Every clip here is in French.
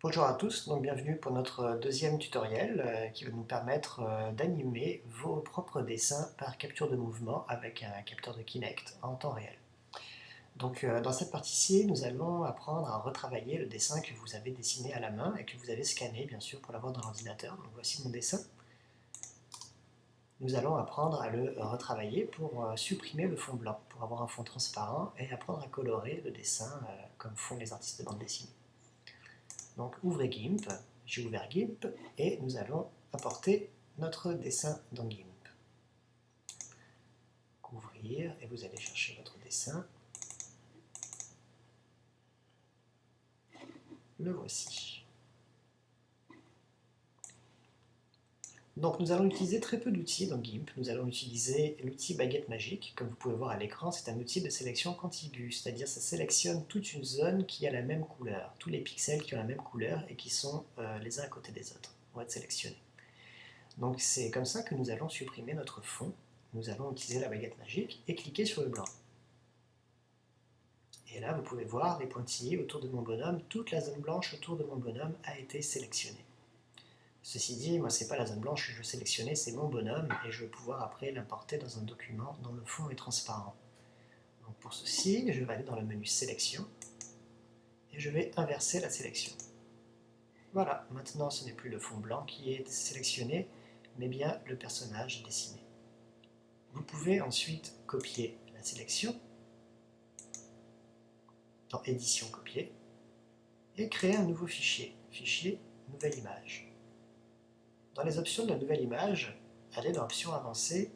Bonjour à tous, donc bienvenue pour notre deuxième tutoriel qui va nous permettre d'animer vos propres dessins par capture de mouvement avec un capteur de Kinect en temps réel. Donc dans cette partie-ci, nous allons apprendre à retravailler le dessin que vous avez dessiné à la main et que vous avez scanné bien sûr pour l'avoir dans l'ordinateur. Donc voici mon dessin. Nous allons apprendre à le retravailler pour supprimer le fond blanc, pour avoir un fond transparent et apprendre à colorer le dessin comme font les artistes de bande dessinée. Donc ouvrez GIMP, j'ai ouvert GIMP et nous allons importer notre dessin dans GIMP. Ouvrir et vous allez chercher votre dessin. Le voici. Donc nous allons utiliser très peu d'outils dans GIMP. Nous allons utiliser l'outil baguette magique. Comme vous pouvez voir à l'écran, c'est un outil de sélection contiguë, c'est-à-dire ça sélectionne toute une zone qui a la même couleur, tous les pixels qui ont la même couleur et qui sont les uns à côté des autres vont être sélectionnés. Donc c'est comme ça que nous allons supprimer notre fond. Nous allons utiliser la baguette magique et cliquer sur le blanc. Et là, vous pouvez voir les pointillés autour de mon bonhomme. Toute la zone blanche autour de mon bonhomme a été sélectionnée. Ceci dit, moi, ce n'est pas la zone blanche que je veux sélectionner, c'est mon bonhomme, et je vais pouvoir après l'importer dans un document dont le fond est transparent. Donc pour ceci, je vais aller dans le menu Sélection, et je vais inverser la sélection. Voilà, maintenant ce n'est plus le fond blanc qui est sélectionné, mais bien le personnage dessiné. Vous pouvez ensuite copier la sélection, dans Édition copier, et créer un nouveau fichier, fichier nouvelle image. Dans les options de la nouvelle image, allez dans Options avancées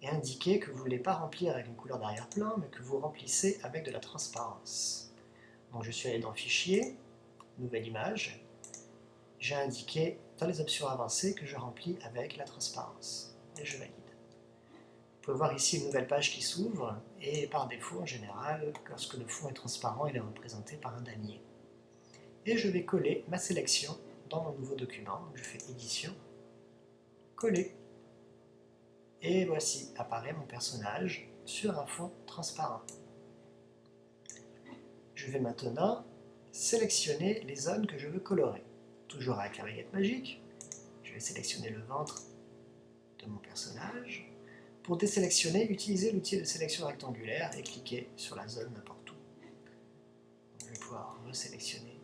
et indiquez que vous ne voulez pas remplir avec une couleur d'arrière-plan, mais que vous remplissez avec de la transparence. Donc je suis allé dans Fichier, Nouvelle image, j'ai indiqué dans les options avancées que je remplis avec la transparence, et je valide. Vous pouvez voir ici une nouvelle page qui s'ouvre, et par défaut, en général, lorsque le fond est transparent, il est représenté par un damier. Et je vais coller ma sélection dans mon nouveau document. Donc je fais Édition, Coller. Et voici apparaît mon personnage sur un fond transparent. Je vais maintenant sélectionner les zones que je veux colorer. Toujours avec la baguette magique, je vais sélectionner le ventre de mon personnage. Pour désélectionner, utilisez l'outil de sélection rectangulaire et cliquez sur la zone n'importe où. Je vais pouvoir resélectionner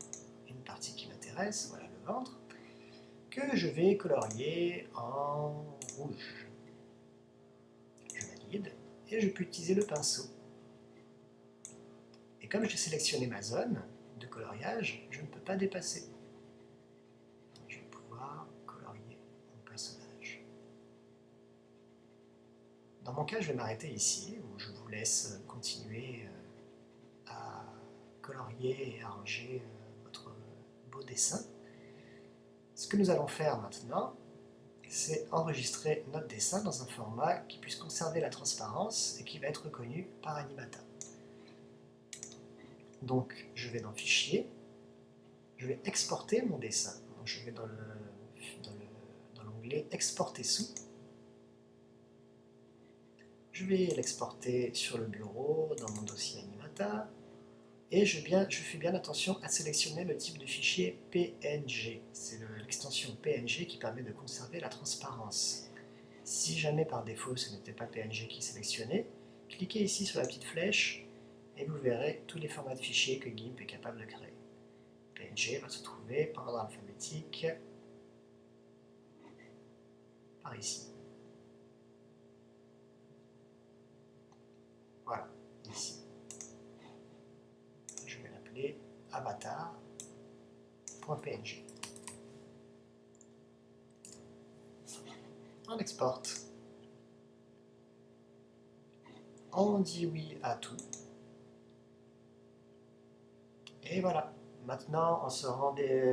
une partie qui m'intéresse, voilà le ventre, que je vais colorier en rouge. Je valide et je peux utiliser le pinceau. Et comme j'ai sélectionné ma zone de coloriage, je ne peux pas dépasser. Je vais pouvoir colorier mon personnage. Dans mon cas, je vais m'arrêter ici, où je vous laisse continuer à colorier et arranger votre beau dessin. Ce que nous allons faire maintenant, c'est enregistrer notre dessin dans un format qui puisse conserver la transparence et qui va être reconnu par Animata. Donc, je vais dans Fichier, je vais exporter mon dessin. Donc, je vais dans l'onglet Exporter sous. Je vais l'exporter sur le bureau, dans mon dossier Animata, et je fais bien attention à sélectionner le type de fichier PNG. C'est l'extension PNG qui permet de conserver la transparence. Si jamais par défaut ce n'était pas PNG qui est sélectionné, cliquez ici sur la petite flèche et vous verrez tous les formats de fichiers que GIMP est capable de créer. PNG va se trouver par ordre alphabétique par ici. Voilà, ici. Je vais l'appeler avatar.png. On exporte. On dit oui à tout. Et voilà. Maintenant, on se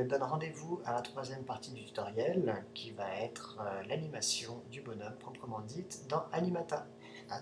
donne rendez-vous à la troisième partie du tutoriel qui va être l'animation du bonhomme proprement dite dans Animata.